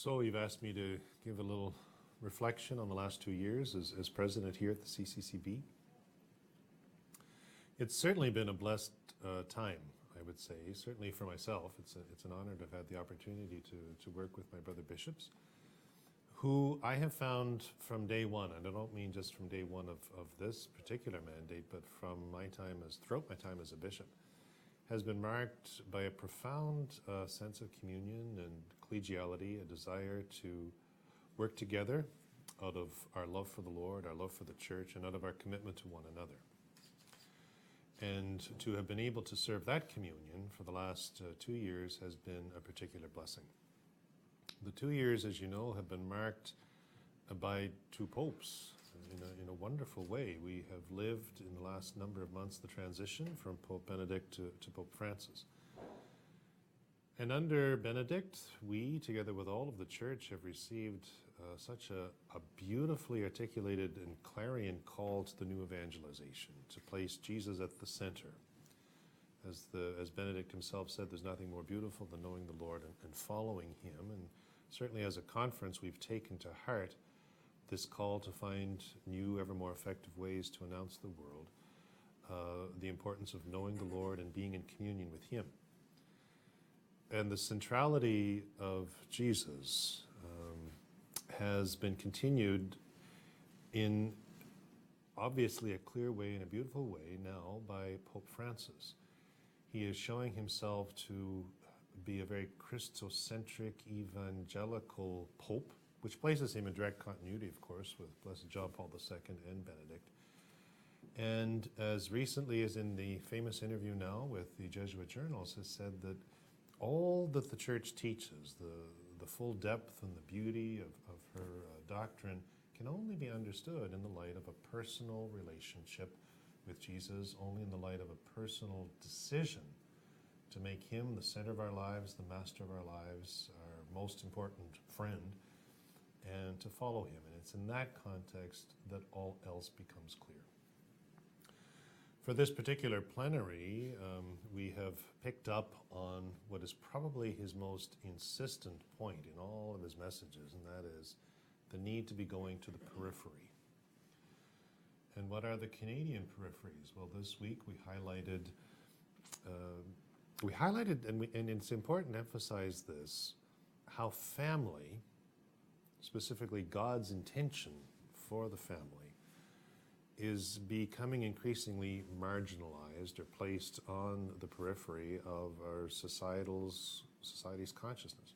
So you've asked me to give a little reflection on the last 2 years as president here at the CCCB. It's certainly been a blessed time, I would say. Certainly for myself, it's an honor to have had the opportunity to work with my brother bishops, who I have found from day one, and I don't mean just from day one of this particular mandate, but from throughout my time as a bishop, has been marked by a profound sense of communion and collegiality, a desire to work together out of our love for the Lord, our love for the church, and out of our commitment to one another. And to have been able to serve that communion for the last 2 years has been a particular blessing. The 2 years, as you know, have been marked by 2 popes in a wonderful way. We have lived in the last number of months the transition from Pope Benedict to Pope Francis. And under Benedict, we, together with all of the church, have received such a beautifully articulated and clarion call to the new evangelization, to place Jesus at the center. As Benedict himself said, there's nothing more beautiful than knowing the Lord and following him. And certainly as a conference, we've taken to heart this call to find new, ever more effective ways to announce the world, the importance of knowing the Lord and being in communion with him. And the centrality of Jesus has been continued in obviously a clear way, in a beautiful way now, by Pope Francis. He is showing himself to be a very Christocentric, evangelical pope, which places him in direct continuity, of course, with Blessed John Paul II and Benedict. And as recently as in the famous interview now with the Jesuit Journals, has said that all that the Church teaches, the full depth and the beauty of her doctrine, can only be understood in the light of a personal relationship with Jesus, only in the light of a personal decision to make him the center of our lives, the master of our lives, our most important friend, and to follow him. And it's in that context that all else becomes clear. For this particular plenary, we have picked up on what is probably his most insistent point in all of his messages, and that is the need to be going to the periphery. And what are the Canadian peripheries? Well, this week we highlighted, and it's important to emphasize this, how family, specifically God's intention for the family, is becoming increasingly marginalized or placed on the periphery of our society's consciousness.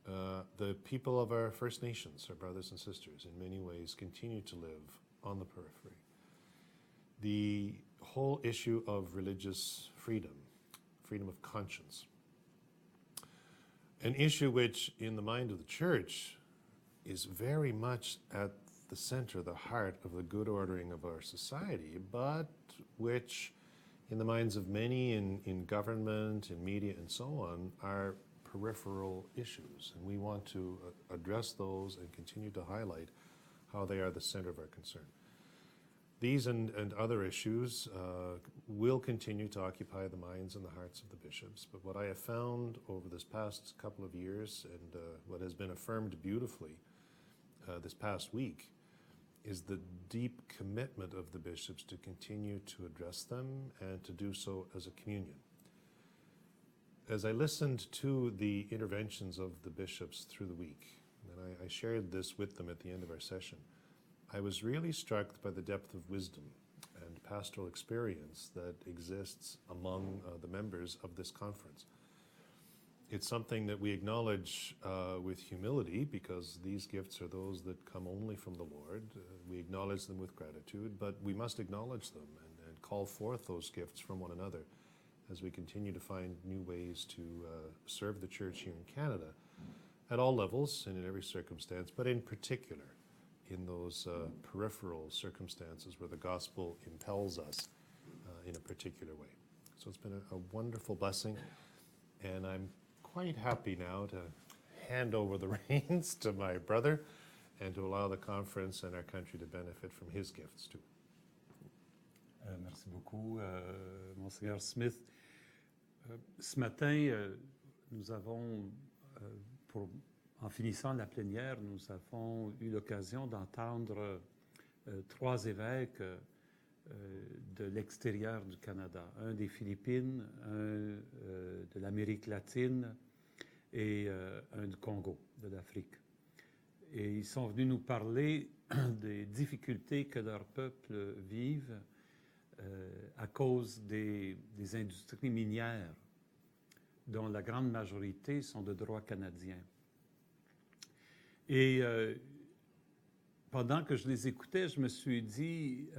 The people of our First Nations, our brothers and sisters, in many ways continue to live on the periphery. The whole issue of religious freedom of conscience, an issue which, in the mind of the Church, is very much at the center, the heart of the good ordering of our society, but which, in the minds of many in government, in media, and so on, are peripheral issues. And we want to address those and continue to highlight how they are the center of our concern. These and other issues will continue to occupy the minds and the hearts of the bishops. But what I have found over this past couple of years, and what has been affirmed beautifully this past week, is the deep commitment of the bishops to continue to address them and to do so as a communion. As I listened to the interventions of the bishops through the week, and I shared this with them at the end of our session, I was really struck by the depth of wisdom and pastoral experience that exists among the members of this conference. It's something that we acknowledge with humility, because these gifts are those that come only from the Lord. We acknowledge them with gratitude, but we must acknowledge them and call forth those gifts from one another as we continue to find new ways to serve the Church here in Canada at all levels and in every circumstance, but in particular in those peripheral circumstances where the gospel impels us in a particular way. So it's been a wonderful blessing, and I'm quite happy now to hand over the reins to my brother and to allow the conference and our country to benefit from his gifts too. Merci beaucoup, Monseigneur Smith. Ce matin, nous avons, pour en finissant la plénière, nous avons eu l'occasion d'entendre 3 évêques de l'extérieur du Canada, un des Philippines, un de l'Amérique latine et un du Congo, de l'Afrique. Et ils sont venus nous parler des difficultés que leur peuple vive à cause des industries minières, dont la grande majorité sont de droit canadien. Et pendant que je les écoutais, je me suis dit,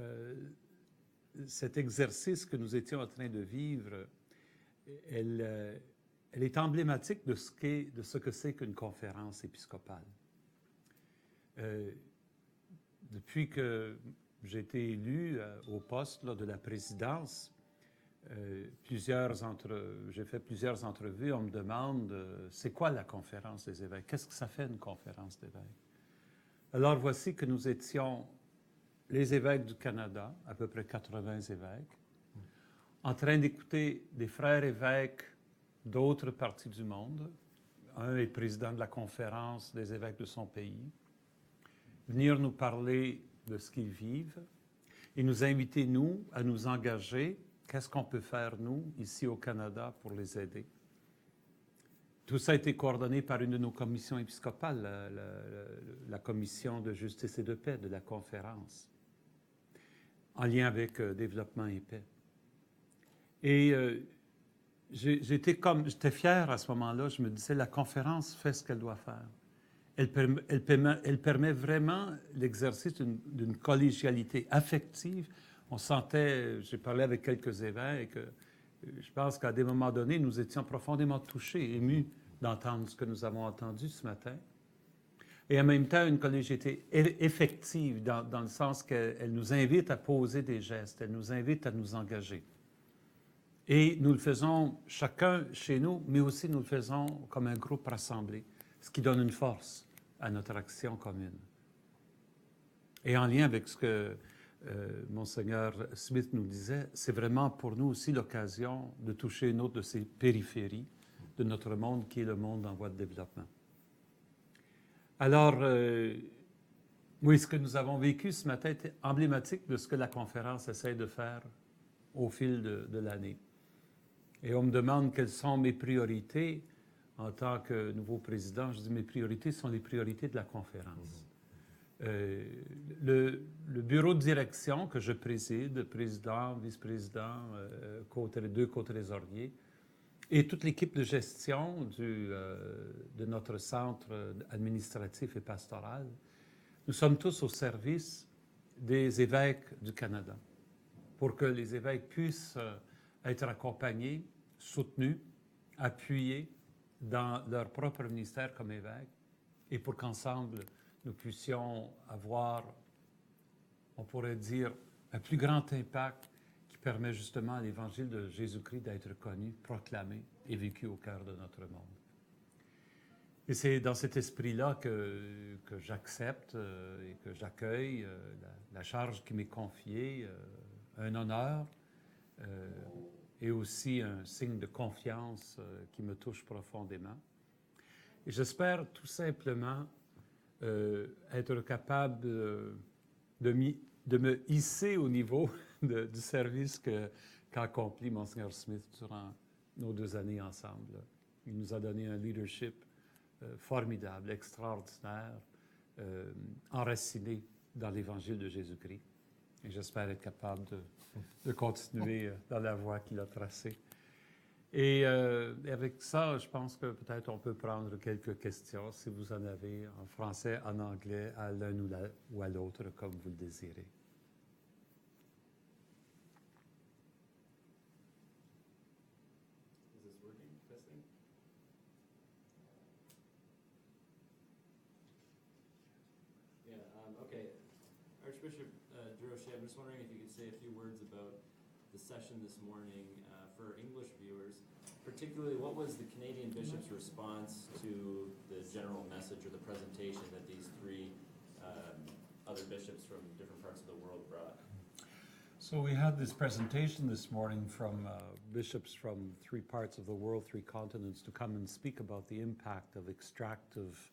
cet exercice que nous étions en train de vivre, elle est emblématique de ce que c'est qu'une conférence épiscopale. Depuis que j'ai été élu au poste de la présidence, j'ai fait plusieurs entrevues, on me demande c'est quoi la conférence des évêques? Qu'est-ce que ça fait une conférence d'évêques? Alors voici que nous étions les évêques du Canada, à peu près 80 évêques, en train d'écouter des frères évêques d'autres parties du monde. Un est président de la conférence des évêques de son pays, venir nous parler de ce qu'ils vivent et nous inviter, nous, à nous engager. Qu'est-ce qu'on peut faire, nous, ici au Canada, pour les aider? Tout ça a été coordonné par une de nos commissions épiscopales, la commission de justice et de paix de la conférence, en lien avec développement et paix. Et j'étais fier à ce moment-là. Je me disais, la conférence fait ce qu'elle doit faire. Elle permet vraiment l'exercice d'une collégialité affective. On sentait, j'ai parlé avec quelques évêques, je pense qu'à des moments donnés, nous étions profondément touchés, émus d'entendre ce que nous avons entendu ce matin. Et en même temps, une collégialité effective, dans le sens qu'elle nous invite à poser des gestes, elle nous invite à nous engager. Et nous le faisons chacun chez nous, mais aussi nous le faisons comme un groupe rassemblé, ce qui donne une force à notre action commune. Et en lien avec ce que Monseigneur Smith nous disait, c'est vraiment pour nous aussi l'occasion de toucher une autre de ces périphéries de notre monde, qui est le monde en voie de développement. Alors, oui, ce que nous avons vécu ce matin est emblématique de ce que la conférence essaie de faire au fil de l'année. Et on me demande quelles sont mes priorités. En tant que nouveau président, je dis mes priorités sont les priorités de la conférence. Le bureau de direction que je préside, président, vice-président, deux co-trésoriers, et toute l'équipe de gestion de notre centre administratif et pastoral, nous sommes tous au service des évêques du Canada, pour que les évêques puissent être accompagnés, soutenus, appuyés dans leur propre ministère comme évêques, et pour qu'ensemble, nous puissions avoir, on pourrait dire, un plus grand impact qui permet justement à l'Évangile de Jésus-Christ d'être connu, proclamé et vécu au cœur de notre monde. Et c'est dans cet esprit-là que j'accepte et que j'accueille la charge qui m'est confiée, un honneur et aussi un signe de confiance qui me touche profondément. Et j'espère tout simplement être capable de me hisser au niveau du service qu'a accompli Monseigneur Smith durant nos 2 années ensemble. Il nous a donné un leadership formidable, extraordinaire, enraciné dans l'Évangile de Jésus-Christ. Et j'espère être capable de continuer dans la voie qu'il a tracée. Et avec ça, je pense que peut-être on peut prendre quelques questions, si vous en avez, en français, en anglais, à l'un ou à l'autre, comme vous le désirez. Is this working? Testing? Yeah, okay. Archbishop Durocher, I'm just wondering if you could say a few words about the session this morning for English viewers. Particularly, what was the Canadian bishops' response to the general message or the presentation that these 3 other bishops from different parts of the world brought? So we had this presentation this morning from bishops from 3 parts of the world, 3 continents, to come and speak about the impact of extractive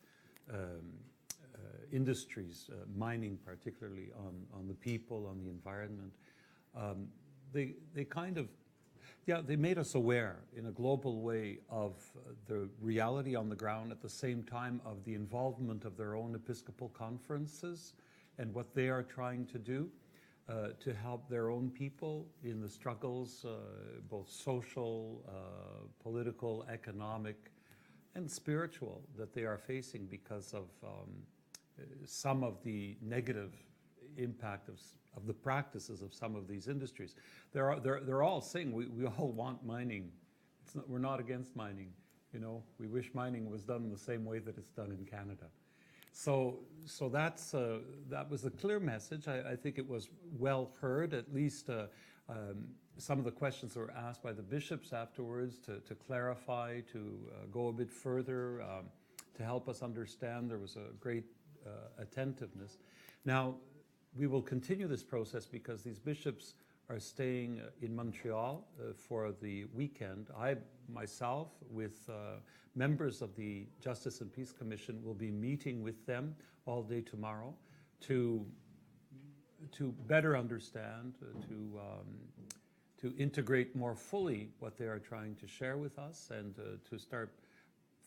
industries, mining particularly, on the people, on the environment. They kind of, they made us aware in a global way of the reality on the ground, at the same time of the involvement of their own Episcopal conferences and what they are trying to do to help their own people in the struggles, both social, political, economic, and spiritual, that they are facing because of some of the negative impact of the practices of some of these industries. They're all saying we all want mining. We're not against mining. You know, we wish mining was done the same way that it's done in Canada. So that was a clear message. I think it was well heard. At least some of the questions were asked by the bishops afterwards to clarify, to go a bit further, to help us understand. There was a great attentiveness. Now, we will continue this process because these bishops are staying in Montreal for the weekend. I, myself, with members of the Justice and Peace Commission, will be meeting with them all day tomorrow to better understand, to integrate more fully what they are trying to share with us, and to start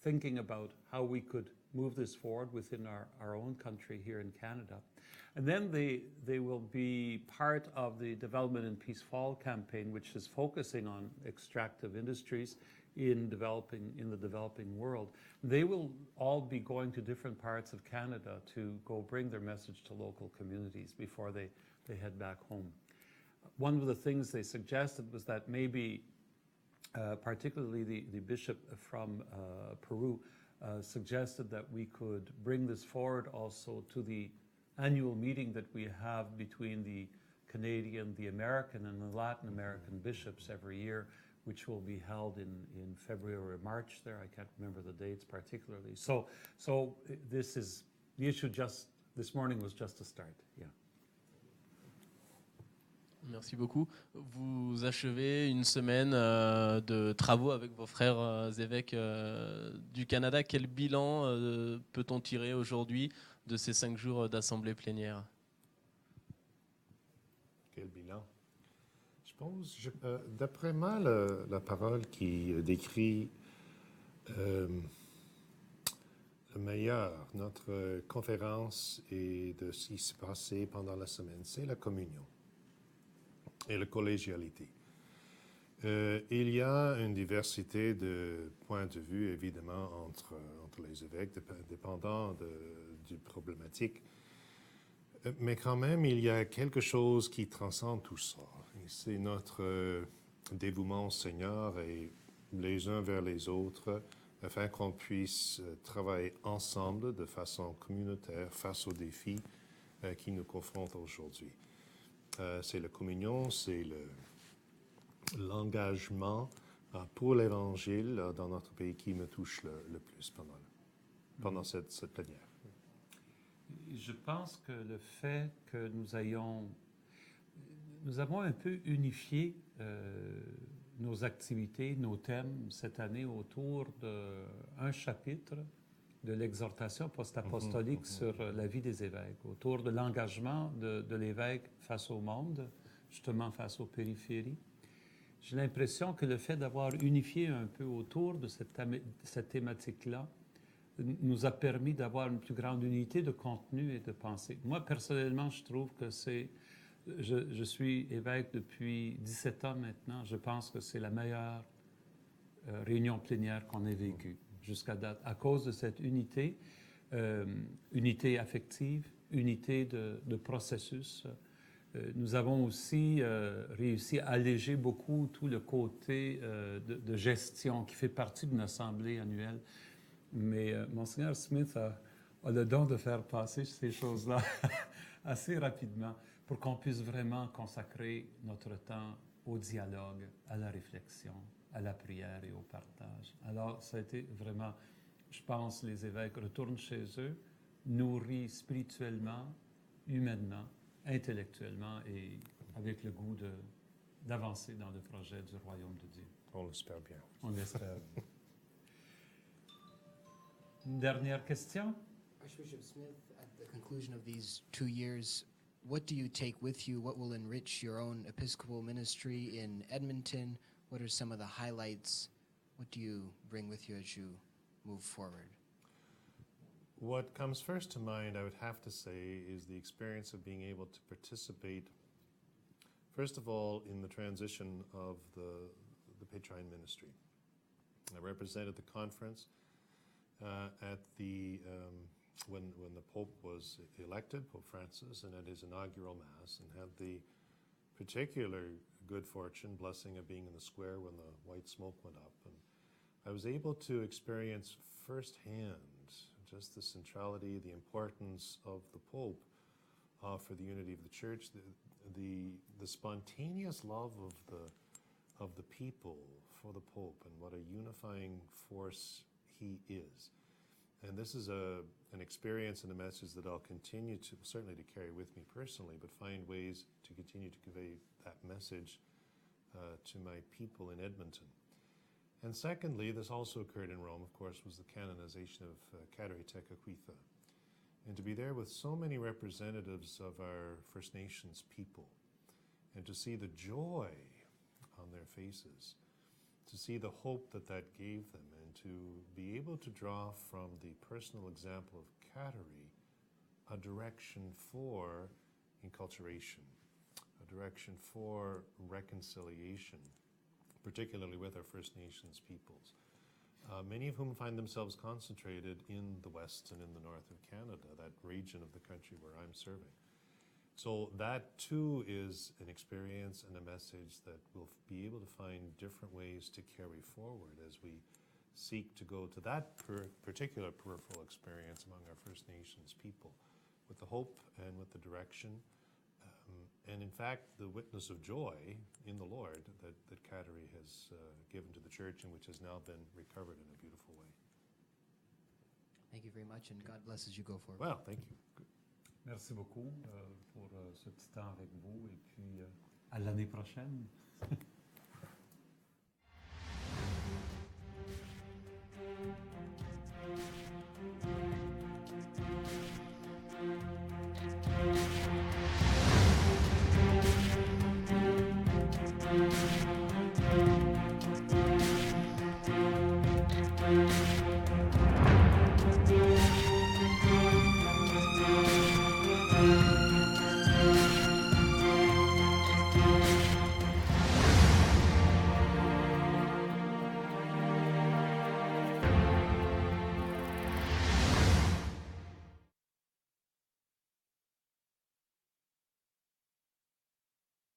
thinking about how we could move this forward within our own country here in Canada. And then they will be part of the Development and Peace Fall campaign, which is focusing on extractive industries in the developing world. They will all be going to different parts of Canada to go bring their message to local communities before they head back home. One of the things they suggested was that maybe, particularly the bishop from Peru, suggested that we could bring this forward also to the annual meeting that we have between the Canadian, the American, and the Latin American bishops every year, which will be held in February or March there. I can't remember the dates particularly. So this is, the issue just this morning was just a start. Yeah. Merci beaucoup. Vous achevez une semaine de travaux avec vos frères évêques du Canada. Quel bilan peut-on tirer aujourd'hui de ces 5 jours d'assemblée plénière? Quel bilan? Je pense, d'après moi, la parole qui décrit le meilleur, notre conférence et de ce qui s'est passé pendant la semaine, c'est la communion et la collégialité. Il y a une diversité de points de vue, évidemment, entre les évêques, dépendant du problématique. Mais quand même, il y a quelque chose qui transcende tout ça. C'est notre dévouement au Seigneur et les uns vers les autres, afin qu'on puisse travailler ensemble de façon communautaire face aux défis qui nous confrontent aujourd'hui. C'est la communion, c'est l'engagement pour l'Évangile dans notre pays qui me touche le plus pendant cette plénière. Je pense que le fait que nous avons un peu unifié nos activités, nos thèmes cette année autour d'un chapitre de l'exhortation post-apostolique sur la vie des évêques, autour de l'engagement de l'évêque face au monde, justement face aux périphéries. J'ai l'impression que le fait d'avoir unifié un peu autour de cette thématique-là nous a permis d'avoir une plus grande unité de contenu et de pensée. Moi, personnellement, je trouve que je suis évêque depuis 17 ans maintenant. Je pense que c'est la meilleure réunion plénière qu'on ait vécue jusqu'à date, à cause de cette unité, unité affective, unité de processus. Nous avons aussi réussi à alléger beaucoup tout le côté de gestion qui fait partie d'une assemblée annuelle. Mais Monseigneur Smith a le don de faire passer ces choses-là assez rapidement pour qu'on puisse vraiment consacrer notre temps au dialogue, à la réflexion, à la prière et au partage. Alors, ça a été vraiment, je pense, les évêques retournent chez eux, nourris spirituellement, humainement, intellectuellement et avec le goût d'avancer dans le projet du royaume de Dieu. On l'espère bien. On l'espère. Une dernière question? Archbishop Smith, at the conclusion of these 2 years, what do you take with you? What will enrich your own Episcopal ministry in Edmonton? What are some of the highlights? What do you bring with you as you move forward? What comes first to mind, I would have to say, is the experience of being able to participate, first of all, in the transition of the Petrine ministry. I represented the conference at the when the Pope was elected, Pope Francis, and at his inaugural Mass, and had the particular good fortune, blessing of being in the square when the white smoke went up. And I was able to experience firsthand just the centrality, the importance of the Pope for the unity of the Church, the spontaneous love of the people for the Pope, and what a unifying force he is. And this is an experience and a message that I'll continue to, certainly to carry with me personally, but find ways to continue to convey that message to my people in Edmonton. And secondly, this also occurred in Rome, of course, was the canonization of Cadre Tekakwitha. And to be there with so many representatives of our First Nations people, and to see the joy on their faces, to see the hope that that gave them, and to be able to draw from the personal example of Cattery a direction for enculturation, a direction for reconciliation, particularly with our First Nations peoples, many of whom find themselves concentrated in the west and in the north of Canada, that region of the country where I'm serving. So that too is an experience and a message that we'll be able to find different ways to carry forward as we seek to go to that particular peripheral experience among our First Nations people, with the hope and with the direction, and in fact the witness of joy in the Lord that Cattery has given to the Church, and which has now been recovered in a beautiful way. Thank you very much, and God bless as you go forward. Well, thank you. Good. Merci beaucoup pour ce petit temps avec vous et puis à l'année prochaine.